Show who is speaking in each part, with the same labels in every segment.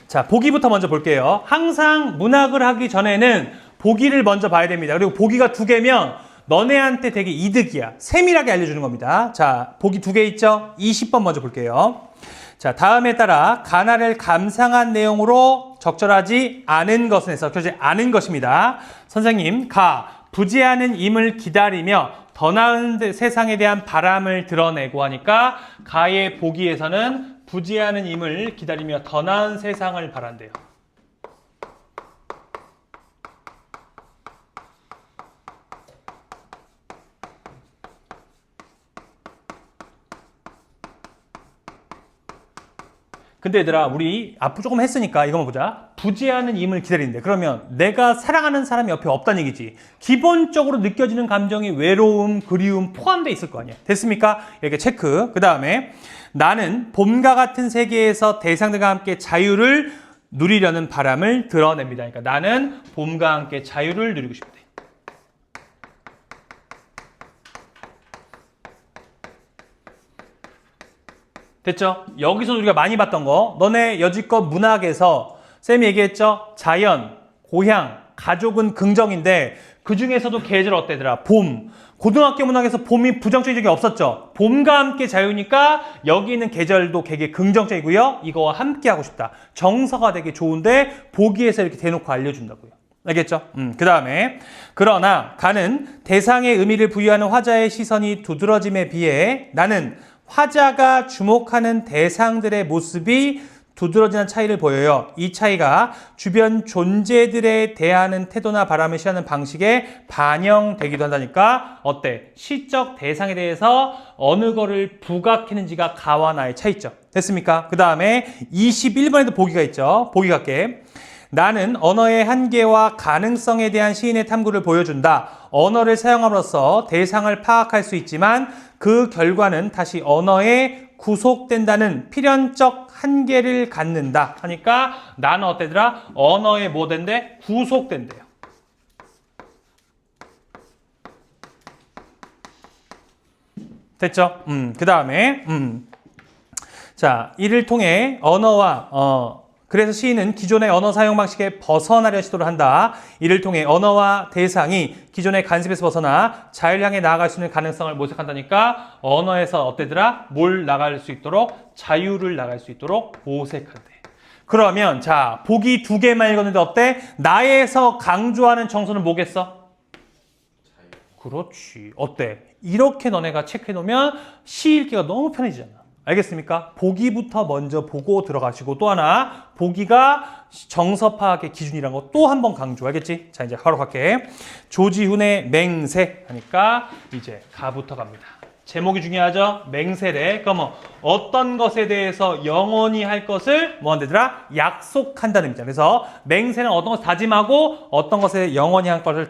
Speaker 1: 자, 보기부터 먼저 볼게요. 항상 문학을 하기 전에는 보기를 먼저 봐야 됩니다. 그리고 보기가 2개면 너네한테 되게 이득이야. 세밀하게 알려주는 겁니다. 자, 보기 2개 있죠? 20번 먼저 볼게요. 자, 다음에 따라 가나를 감상한 내용으로 적절하지 않은 것은 해서 적절하지 않은 것입니다. 선생님, 부재하는 임을 기다리며 더 나은 세상에 대한 바람을 드러내고 하니까 가의 보기에서는 부재하는 임을 기다리며 더 나은 세상을 바란대요. 근데 얘들아, 우리 앞으로 조금 했으니까 이거만 보자. 부재하는 임을 기다리는데, 그러면 내가 사랑하는 사람이 옆에 없다는 얘기지. 기본적으로 느껴지는 감정이 외로움, 그리움 포함되어 있을 거 아니야. 됐습니까? 이렇게 체크. 그 다음에 나는 봄과 같은 세계에서 대상들과 함께 자유를 누리려는 바람을 드러냅니다. 그러니까 나는 봄과 함께 자유를 누리고 싶대. 됐죠? 여기서 우리가 많이 봤던 거, 너네 여지껏 문학에서 쌤이 얘기했죠? 자연, 고향, 가족은 긍정인데 그 중에서도 계절 어때더라? 봄. 고등학교 문학에서 봄이 부정적인 적이 없었죠? 봄과 함께 자유니까 여기 있는 계절도 되게 긍정적이고요. 이거와 함께 하고 싶다. 정서가 되게 좋은데 보기에서 이렇게 대놓고 알려준다고요. 알겠죠? 그 다음에 그러나 가는 대상의 의미를 부여하는 화자의 시선이 두드러짐에 비해 나는 화자가 주목하는 대상들의 모습이 두드러지는 차이를 보여요. 이 차이가 주변 존재들에 대하는 태도나 바람을 시하는 방식에 반영되기도 한다니까 어때? 시적 대상에 대해서 어느 거를 부각했는지가 가와 나의 차이점. 됐습니까? 그 다음에 21번에도 보기가 있죠. 보기 갈게. 나는 언어의 한계와 가능성에 대한 시인의 탐구를 보여준다. 언어를 사용함으로써 대상을 파악할 수 있지만 그 결과는 다시 언어에 구속된다는 필연적 한계를 갖는다. 하니까 나는 어때더라? 언어에 뭐 된대? 구속된대요. 됐죠? 그 다음에 자, 이를 통해 언어와 그래서 시인은 기존의 언어 사용 방식에 벗어나려 시도를 한다. 이를 통해 언어와 대상이 기존의 간섭에서 벗어나 자유를 향해 나아갈 수 있는 가능성을 모색한다니까 언어에서 어때더라? 뭘 나갈 수 있도록? 자유를 나갈 수 있도록 모색한대. 그러면 자, 보기 2개만 읽었는데 어때? 나에서 강조하는 정서는 뭐겠어? 자유. 그렇지. 어때? 이렇게 너네가 체크해 놓으면 시 읽기가 너무 편해지잖아. 알겠습니까? 보기부터 먼저 보고 들어가시고 또 하나 보기가 정서 파악의 기준이라는 거 또 한 번 강조. 알겠지? 자, 이제 바로 갈게. 조지훈의 맹세 하니까 이제 가부터 갑니다. 제목이 중요하죠? 맹세래. 그럼 어떤 것에 대해서 영원히 할 것을 뭐 한다더라? 약속한다는 의미죠. 그래서 맹세는 어떤 것을 다짐하고 어떤 것에 영원히 할 것을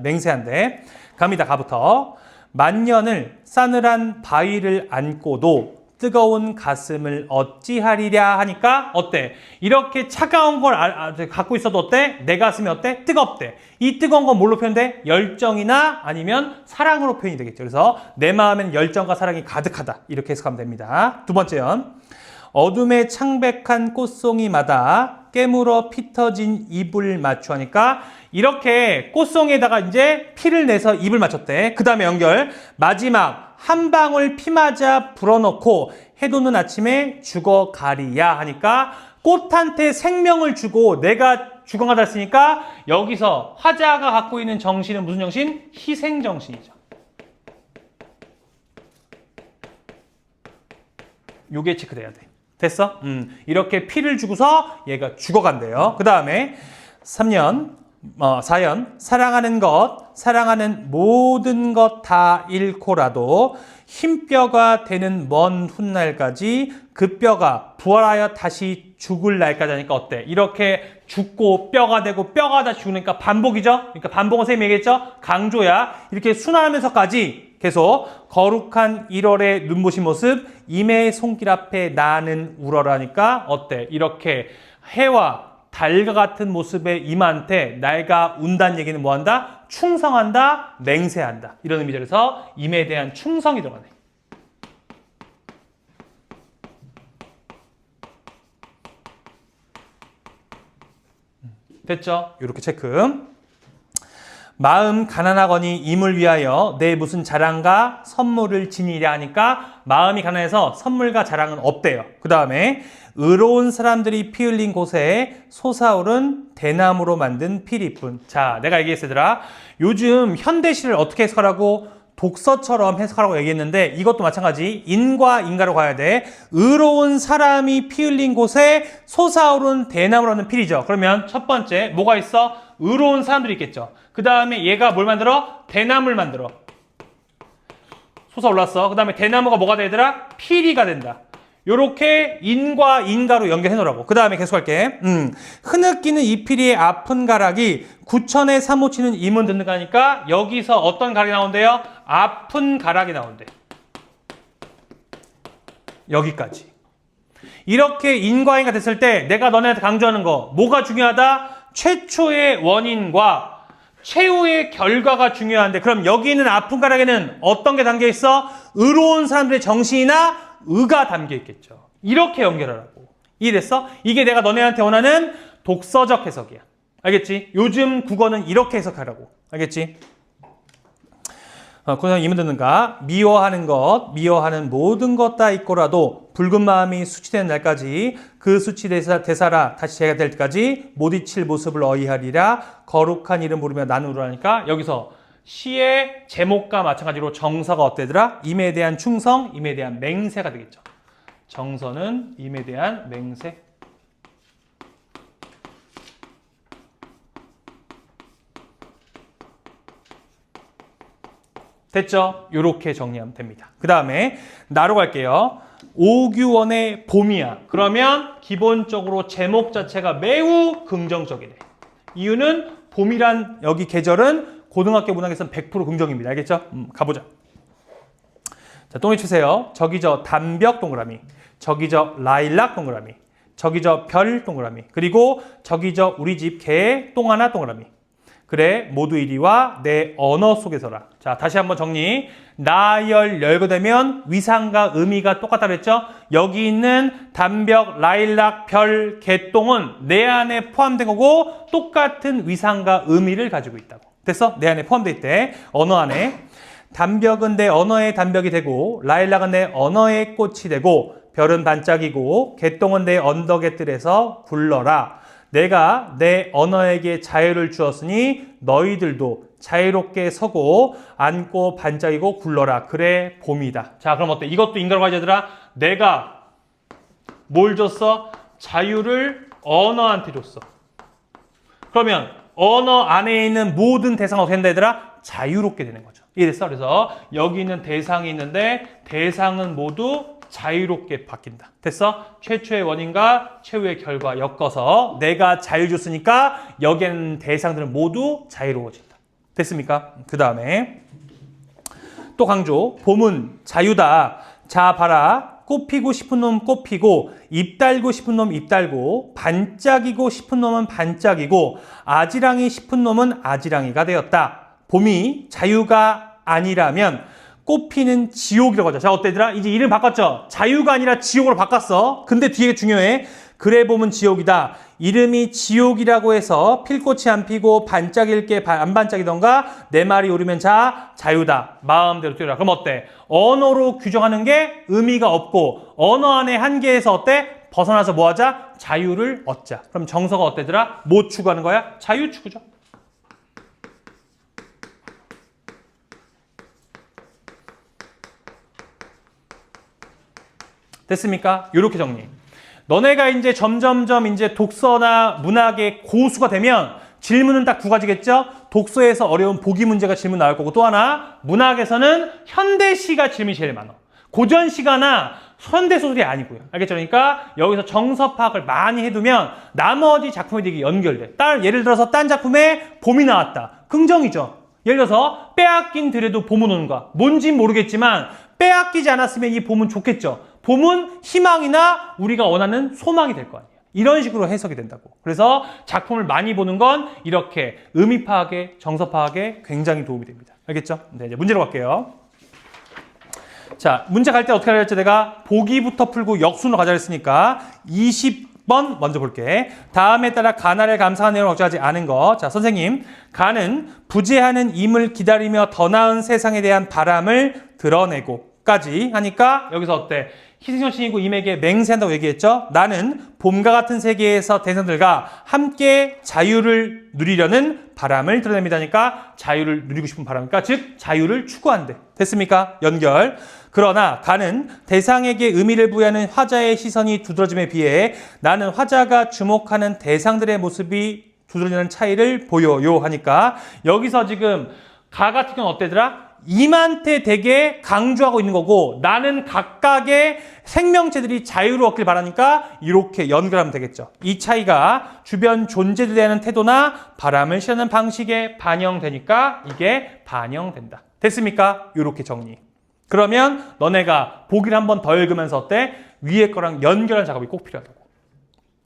Speaker 1: 맹세한대. 갑니다. 가부터. 만년을 싸늘한 바위를 안고도 뜨거운 가슴을 어찌하리랴 하니까 어때? 이렇게 차가운 걸 갖고 있어도 어때? 내 가슴이 어때? 뜨겁대. 이 뜨거운 건 뭘로 표현돼? 열정이나 아니면 사랑으로 표현이 되겠죠. 그래서 내 마음에는 열정과 사랑이 가득하다. 이렇게 해석하면 됩니다. 두 번째는 어둠의 창백한 꽃송이마다 깨물어 피 터진 입을 맞추니까 이렇게 꽃송이에다가 이제 피를 내서 입을 맞췄대. 그 다음에 연결. 마지막 한 방울 피 맞아 불어넣고 해돋는 아침에 죽어가리야 하니까 꽃한테 생명을 주고 내가 죽어가다 했으니까 여기서 화자가 갖고 있는 정신은 무슨 정신? 희생 정신이죠. 요게 체크돼야 돼. 됐어? 이렇게 피를 주고서 얘가 죽어간대요. 그 다음에 4연 사랑하는 것, 사랑하는 모든 것 다 잃고라도 흰뼈가 되는 먼 훗날까지 그 뼈가 부활하여 다시 죽을 날까지 하니까 어때? 이렇게 죽고 뼈가 되고 뼈가 다시 죽으니까 반복이죠? 그러니까 반복은 선생님이 얘기했죠? 강조야. 이렇게 순환하면서까지 계속 거룩한 1월의 눈부신 모습 임의 손길 앞에 나는 울어라니까 어때? 이렇게 해와 달과 같은 모습의 임한테 내가 운다는 얘기는 뭐한다? 충성한다, 맹세한다. 이런 의미죠. 그래서 임에 대한 충성이 들어가네. 됐죠? 이렇게 체크. 마음 가난하거니 임을 위하여 내 무슨 자랑과 선물을 지니랴 하니까 마음이 가난해서 선물과 자랑은 없대요. 그 다음에 의로운 사람들이 피 흘린 곳에 솟아오른 대나무로 만든 피리뿐. 자, 내가 얘기했어 얘들아. 요즘 현대시를 어떻게 해석하라고? 독서처럼 해석하라고 얘기했는데 이것도 마찬가지. 인과 인가로 가야 돼. 의로운 사람이 피 흘린 곳에 솟아오른 대나무라는 피리죠. 그러면 첫 번째 뭐가 있어? 의로운 사람들이 있겠죠. 그 다음에 얘가 뭘 만들어? 대나무를 만들어. 솟아올랐어. 그 다음에 대나무가 뭐가 되더라? 피리가 된다. 요렇게 인과 인가로 연결해 놓으라고. 그 다음에 계속할게. 흐느끼는 이 피리의 아픈 가락이 구천에 사무치는 임은 듣는가 하니까 여기서 어떤 가락이 나온대요? 아픈 가락이 나온대. 여기까지. 이렇게 인과 인가 됐을 때 내가 너네한테 강조하는 거 뭐가 중요하다? 최초의 원인과 최후의 결과가 중요한데 그럼 여기 있는 아픈 가락에는 어떤 게 담겨 있어? 의로운 사람들의 정신이나 의가 담겨 있겠죠. 이렇게 연결하라고. 이해됐어? 이게 내가 너네한테 원하는 독서적 해석이야. 알겠지? 요즘 국어는 이렇게 해석하라고. 알겠지? 고상 이문 듣는가? 미워하는 것, 미워하는 모든 것 다 있고라도 붉은 마음이 수치되는 날까지 그 수치 대사라 다시 제가 될 때까지 못 잊힐 모습을 어이하리라 거룩한 이름 부르며 나누라니까 여기서 시의 제목과 마찬가지로 정서가 어때더라? 임에 대한 충성, 임에 대한 맹세가 되겠죠. 정서는 임에 대한 맹세. 됐죠? 이렇게 정리하면 됩니다. 그 다음에 나로 갈게요. 오규원의 봄이야. 그러면 기본적으로 제목 자체가 매우 긍정적이래. 이유는 봄이란 여기 계절은 고등학교 문학에서는 100% 긍정입니다. 알겠죠? 가보자. 자, 똥이 주세요. 저기 저 담벽 동그라미, 저기 저 라일락 동그라미, 저기 저 별 동그라미, 그리고 저기 저 우리 집 개 똥 하나 동그라미. 그래 모두 이리와 내 언어 속에서라. 자, 다시 한번 정리. 나열 열거되면 위상과 의미가 똑같다 그랬죠? 여기 있는 담벽, 라일락, 별, 개똥은 내 안에 포함된 거고 똑같은 위상과 의미를 가지고 있다고. 됐어? 내 안에 포함되어 있대. 언어 안에. 담벽은 내 언어의 담벽이 되고 라일락은 내 언어의 꽃이 되고 별은 반짝이고 개똥은 내 언덕의 뜰에서 굴러라. 내가 내 언어에게 자유를 주었으니 너희들도 자유롭게 서고 앉고 반짝이고 굴러라. 그래 봄이다. 자, 그럼 어때? 이것도 인간으로 가져들아. 내가 뭘 줬어? 자유를 언어한테 줬어. 그러면 언어 안에 있는 모든 대상은 어떻게 된다 얘들아? 자유롭게 되는 거죠. 이해됐어? 그래서 여기 있는 대상이 있는데 대상은 모두 자유롭게 바뀐다. 됐어? 최초의 원인과 최후의 결과 엮어서 내가 자유 줬으니까 여기에는 대상들은 모두 자유로워진다. 됐습니까? 그 다음에 또 강조. 봄은 자유다. 자 봐라. 꽃 피고 싶은 놈 꽃 피고 입 달고 싶은 놈 입 달고 반짝이고 싶은 놈은 반짝이고 아지랑이 싶은 놈은 아지랑이가 되었다. 봄이 자유가 아니라면 꽃피는 지옥이라고 하죠. 자, 어때더라? 이제 이름 바꿨죠? 자유가 아니라 지옥으로 바꿨어. 근데 뒤에 중요해. 그래 봄은 지옥이다. 이름이 지옥이라고 해서 필 꽃이 안 피고 반짝일 게 안 반짝이던가 내 말이 옳으면 자 자유다. 마음대로 뛰어라. 그럼 어때? 언어로 규정하는 게 의미가 없고 언어 안의 한계에서 어때? 벗어나서 뭐 하자? 자유를 얻자. 그럼 정서가 어때더라? 뭐 추구하는 거야? 자유 추구죠. 됐습니까? 이렇게 정리. 너네가 이제 점점점 이제 독서나 문학의 고수가 되면 질문은 딱 두 가지겠죠? 독서에서 어려운 보기 문제가 질문 나올 거고 또 하나 문학에서는 현대시가 질문이 제일 많아. 고전시가나 현대소설이 아니고요. 알겠죠? 그러니까 여기서 정서 파악을 많이 해두면 나머지 작품에 되게 연결돼. 예를 들어서 딴 작품에 봄이 나왔다. 긍정이죠. 예를 들어서 빼앗긴 들에도 봄은 오는가. 뭔진 모르겠지만 빼앗기지 않았으면 이 봄은 좋겠죠. 봄은 희망이나 우리가 원하는 소망이 될 거 아니에요. 이런 식으로 해석이 된다고. 그래서 작품을 많이 보는 건 이렇게 의미 파악에, 정서 파악에 굉장히 도움이 됩니다. 알겠죠? 네, 이제 문제로 갈게요. 자, 문제 갈 때 어떻게 하려 했죠? 내가 보기부터 풀고 역순으로 가자 했으니까 20번 6번 먼저 볼게. 다음에 따라 가나를 감상한 내용을 걱정하지 않은 거. 자, 선생님. 가는 부재하는 임을 기다리며 더 나은 세상에 대한 바람을 드러내고 까지 하니까 여기서 어때? 희생정신이고 임에게 맹세한다고 얘기했죠. 나는 봄과 같은 세계에서 대상들과 함께 자유를 누리려는 바람을 드러냅니다니까 자유를 누리고 싶은 바람이니까 즉 자유를 추구한대. 됐습니까? 연결. 그러나 가는 대상에게 의미를 부여하는 화자의 시선이 두드러짐에 비해 나는 화자가 주목하는 대상들의 모습이 두드러지는 차이를 보여요 하니까 여기서 지금 가 같은 경우는 어때더라? 임한테 되게 강조하고 있는 거고 나는 각각의 생명체들이 자유를 얻길 바라니까 이렇게 연결하면 되겠죠. 이 차이가 주변 존재들에 대한 태도나 바람을 실현하는 방식에 반영되니까 이게 반영된다. 됐습니까? 이렇게 정리. 그러면 너네가 보기를 한번 더 읽으면서 어때? 위에 거랑 연결하는 작업이 꼭 필요하다고.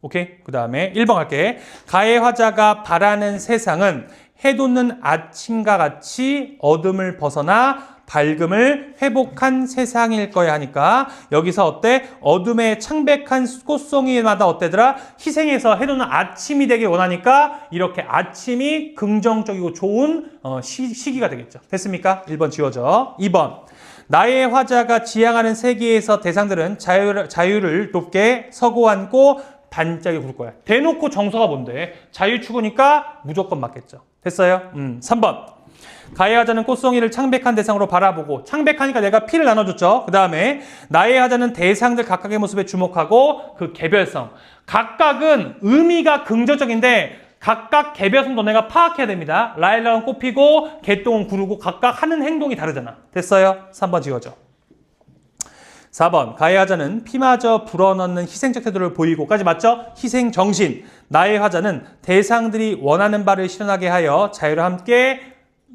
Speaker 1: 오케이? 그 다음에 1번 갈게. 가의 화자가 바라는 세상은 해돋는 아침과 같이 어둠을 벗어나 밝음을 회복한 세상일 거야 하니까 여기서 어때? 어둠의 창백한 꽃송이마다 어때더라? 희생해서 해돋는 아침이 되길 원하니까 이렇게 아침이 긍정적이고 좋은 시기가 되겠죠. 됐습니까? 1번 지워져. 2번. 나의 화자가 지향하는 세계에서 대상들은 자유를 높게 서고앉고 반짝이 굴 거야. 대놓고 정서가 뭔데? 자유 추구니까 무조건 맞겠죠. 됐어요? 3번. 가의 하자는 꽃송이를 창백한 대상으로 바라보고 창백하니까 내가 피를 나눠줬죠. 그 다음에 나의 하자는 대상들 각각의 모습에 주목하고 그 개별성. 각각은 의미가 긍정적인데 각각 개별성도 내가 파악해야 됩니다. 라일락은 꽃피고 개똥은 구르고 각각 하는 행동이 다르잖아. 됐어요? 3번 지워져. 4번. 가의 화자는 피마저 불어넣는 희생적 태도를 보이고까지 맞죠? 희생정신. 나의 화자는 대상들이 원하는 바를 실현하게 하여 자유를 함께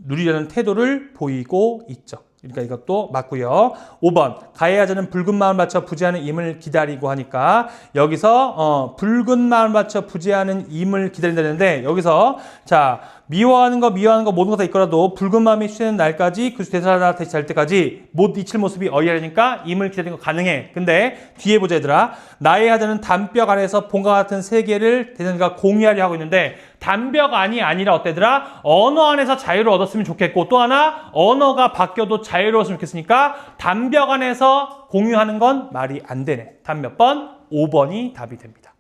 Speaker 1: 누리려는 태도를 보이고 있죠. 그러니까 이것도 맞고요. 5번. 가의 화자는 붉은 마음을 맞춰 부재하는 임을 기다리고 하니까 여기서 붉은 마음을 맞춰 부재하는 임을 기다린다는데 여기서 자 미워하는 거 모든 거 다 있더라도 붉은 마음이 취되는 날까지 그 대사가 다시 잘 때까지 못 잊힐 모습이 어이하니까 임을 기다리는 거 가능해. 근데 뒤에 보자 얘들아. 나의 하자는 담벽 안에서 봄과 같은 세계를 대상과 공유하려 하고 있는데 담벽 안이 아니라 어때더라? 언어 안에서 자유를 얻었으면 좋겠고 또 하나 언어가 바뀌어도 자유로웠으면 좋겠으니까 담벽 안에서 공유하는 건 말이 안 되네. 답 몇 번? 5번이 답이 됩니다.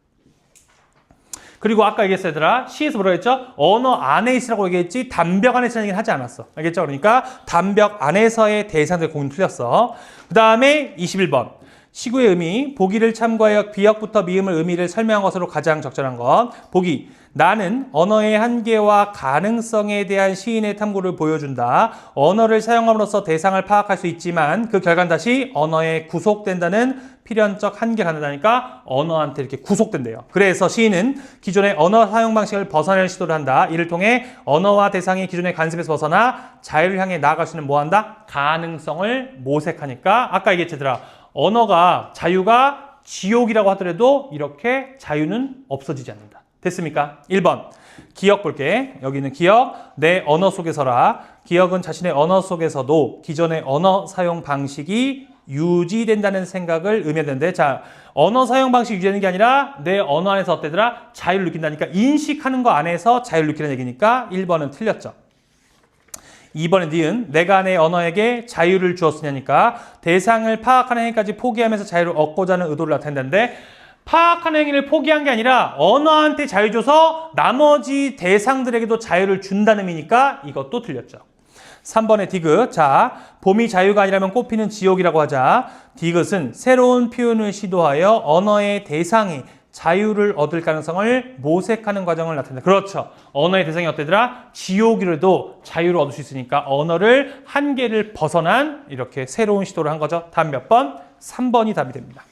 Speaker 1: 그리고 아까 얘기했어요, 얘들아. 시에서 뭐라고 했죠? 언어 안에 있으라고 얘기했지 담벽 안에 있으라는 얘기는 하지 않았어. 알겠죠? 그러니까 담벽 안에서의 대상들 공유 틀렸어. 그 다음에 21번. 시구의 의미, 보기를 참고하여 비역부터 미음을 의미를 설명한 것으로 가장 적절한 것. 보기. 나는 언어의 한계와 가능성에 대한 시인의 탐구를 보여준다. 언어를 사용함으로써 대상을 파악할 수 있지만 그 결과는 다시 언어에 구속된다는 필연적 한계가 간다니까 언어한테 이렇게 구속된대요. 그래서 시인은 기존의 언어 사용 방식을 벗어낼 시도를 한다. 이를 통해 언어와 대상이 기존의 간섭에서 벗어나 자유를 향해 나아갈 수 있는 뭐 한다? 가능성을 모색하니까 아까 얘기했잖아. 언어가 자유가 지옥이라고 하더라도 이렇게 자유는 없어지지 않는다. 됐습니까? 1번. 기억 볼게. 여기는 기억. 내 언어 속에서라. 기억은 자신의 언어 속에서도 기존의 언어 사용 방식이 유지된다는 생각을 의미하는데 자, 언어 사용 방식 유지되는 게 아니라 내 언어 안에서 어때더라? 자유를 느낀다니까 인식하는 거 안에서 자유를 느끼는 얘기니까 1번은 틀렸죠. 2번의 니은 내가 내 언어에게 자유를 주었으냐니까 대상을 파악하는 행위까지 포기하면서 자유를 얻고자 하는 의도를 나타낸다는데 파악하는 행위를 포기한 게 아니라 언어한테 자유 줘서 나머지 대상들에게도 자유를 준다는 의미니까 이것도 틀렸죠. 3번의 디귿. 자, 봄이 자유가 아니라면 꽃피는 지옥이라고 하자. 디귿은 새로운 표현을 시도하여 언어의 대상이 자유를 얻을 가능성을 모색하는 과정을 나타낸다. 그렇죠. 언어의 대상이 어때더라? 지옥이라도 자유를 얻을 수 있으니까 언어를 한계를 벗어난 이렇게 새로운 시도를 한 거죠. 답 몇 번? 3번이 답이 됩니다.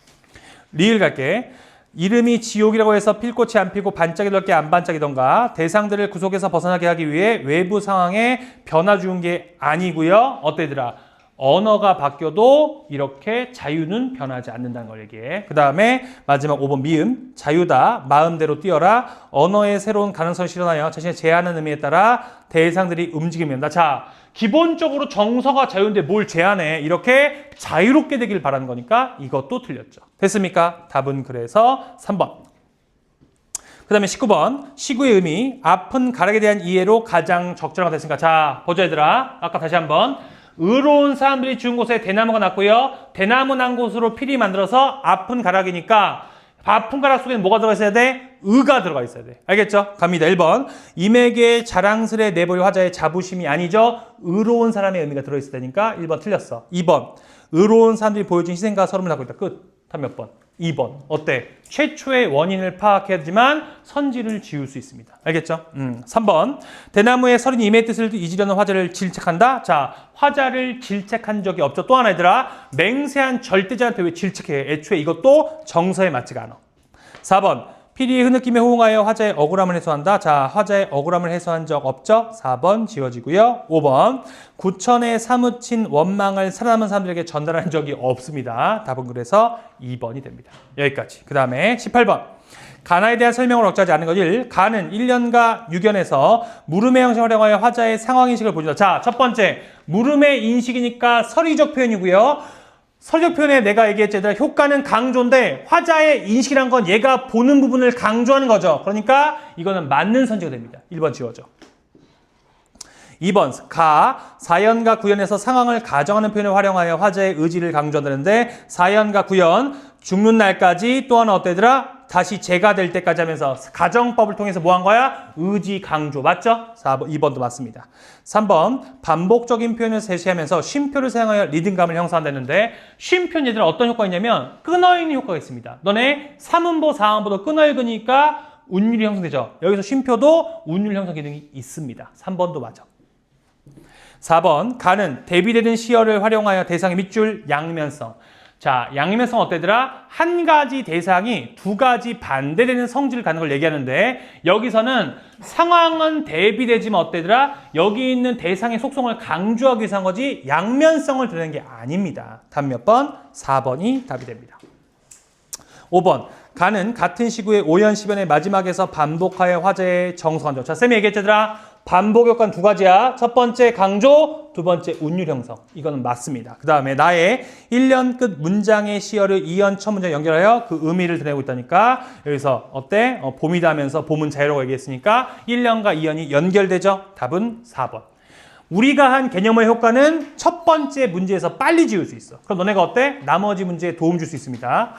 Speaker 1: 리을 갈게. 이름이 지옥이라고 해서 필꽃이 안 피고 반짝이 넓게 안 반짝이던가 대상들을 구속에서 벗어나게 하기 위해 외부 상황에 변화 주는 게 아니고요. 어때더라? 언어가 바뀌어도 이렇게 자유는 변하지 않는다는 걸 얘기해. 그 다음에 마지막 5번 미음. 자유다. 마음대로 뛰어라. 언어의 새로운 가능성을 실현하여 자신의 제한하는 의미에 따라 대상들이 움직이면 된다. 자, 기본적으로 정서가 자유인데 뭘 제한해? 이렇게 자유롭게 되길 바라는 거니까 이것도 틀렸죠. 됐습니까? 답은 그래서 3번. 그 다음에 19번 시구의 의미 아픈 가락에 대한 이해로 가장 적절한 것 됐으니까 자 보자 얘들아 아까 다시 한번 의로운 사람들이 죽은 곳에 대나무가 났고요 대나무 난 곳으로 피리 만들어서 아픈 가락이니까 아픈 가락 속에는 뭐가 들어가 있어야 돼? 의가 들어가 있어야 돼. 알겠죠? 갑니다. 1번 임에게 자랑스레 내보일 화자의 자부심이 아니죠. 의로운 사람의 의미가 들어있어야 되니까 1번 틀렸어. 2번 의로운 사람들이 보여준 희생과 서름을 하고 있다. 끝. 답 몇 번? 2번. 어때? 최초의 원인을 파악해야지만 선지를 지울 수 있습니다. 알겠죠? 3번 대나무에 서린이 임의 뜻을 잊으려는 화자를 질책한다. 자, 화자를 질책한 적이 없죠. 또 하나 얘들아 맹세한 절대자한테 왜 질책해? 애초에 이것도 정서에 맞지가 않아. 4번 피리의 흐느낌에 호응하여 화자의 억울함을 해소한다. 자, 화자의 억울함을 해소한 적 없죠? 4번 지워지고요. 5번 구천에 사무친 원망을 살아남은 사람들에게 전달한 적이 없습니다. 답은 그래서 2번이 됩니다. 여기까지. 그 다음에 18번 가나에 대한 설명을 억제하지 않은 것일 가는 1년과 6연에서 물음의 형식을 활용하여 화자의 상황인식을 보여준다. 자, 첫 번째 물음의 인식이니까 서리적 표현이고요. 서리적 표현에 내가 얘기했지 효과는 강조인데 화자의 인식이란 건 얘가 보는 부분을 강조하는 거죠. 그러니까 이거는 맞는 선지가 됩니다. 1번 지워져. 2번 사연과 구연에서 상황을 가정하는 표현을 활용하여 화자의 의지를 강조하는데 사연과 구연 죽는 날까지 또 하나 어때더라? 다시 재가 될 때까지 하면서 가정법을 통해서 뭐 한 거야? 의지 강조 맞죠? 4번, 2번도 맞습니다. 3번 반복적인 표현을 제시하면서 쉼표를 사용하여 리듬감을 형성한다는데 쉼표는 얘들아 어떤 효과가 있냐면 끊어있는 효과가 있습니다. 너네 3음보, 4음보도 끊어읽으니까 운율이 형성되죠. 여기서 쉼표도 운율 형성 기능이 있습니다. 3번도 맞아. 4번 가는 대비되는 시어를 활용하여 대상의 밑줄 양면성. 자, 양면성 어때더라? 한 가지 대상이 두 가지 반대되는 성질을 갖는 걸 얘기하는데 여기서는 상황은 대비되지만 어때더라? 여기 있는 대상의 속성을 강조하기 위해서 한 거지 양면성을 드러낸 게 아닙니다. 답 몇 번? 4번이 답이 됩니다. 5번 가는 같은 시구의 5연 10연의 마지막에서 반복하여 화제의 정성한다. 자, 쌤이 얘기했잖아. 반복 효과는 두 가지야. 첫 번째 강조, 두 번째 운율 형성. 이거는 맞습니다. 그 다음에 나의 1년 끝 문장의 시어를 2연 첫 문장 연결하여 그 의미를 드러내고 있다니까 여기서 어때? 봄이다 하면서 봄은 자유라고 얘기했으니까 1년과 2연이 연결되죠? 답은 4번. 우리가 한 개념의 효과는 첫 번째 문제에서 빨리 지울 수 있어. 그럼 너네가 어때? 나머지 문제에 도움 줄 수 있습니다.